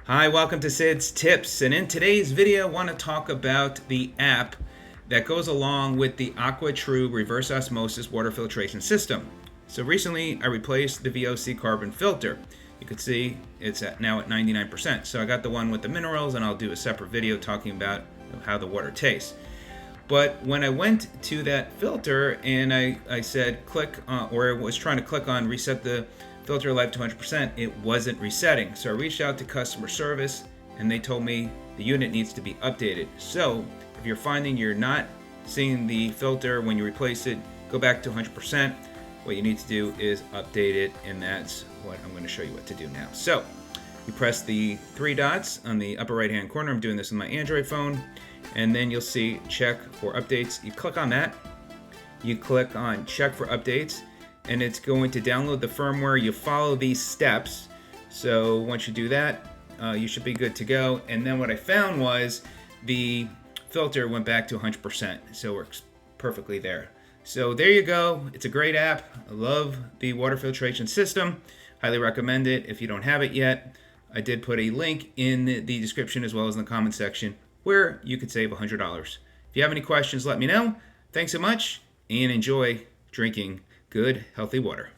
Hi, welcome to Sid's Tips, and in today's video I want to talk about the app that goes along with the AquaTru reverse osmosis water filtration system. So recently I replaced the VOC carbon filter. You can see it's now at 99%. So I got the one with the minerals, and I'll do a separate video talking about how the water tastes. But when I went to that filter and I said click or was trying to click on reset the filter life to 100%, it wasn't resetting. So I reached out to customer service and they told me the unit needs to be updated. So if you're finding you're not seeing the filter when you replace it, go back to 100%. What you need to do is update it, and that's what I'm going to show you what to do now. So you press the three dots on the upper right hand corner. I'm doing this on my Android phone, and then you'll see check for updates. You click on that, you click on check for updates, and it's going to download the firmware. You follow these steps. So once you do that, you should be good to go. And then what I found was the filter went back to 100%, so it works perfectly there. So there you go. It's a great app. I love the water filtration system. Highly recommend it if you don't have it yet. I did put a link in the description as well as in the comment section where you could save $100. If you have any questions, let me know. Thanks so much, and enjoy drinking good, healthy water.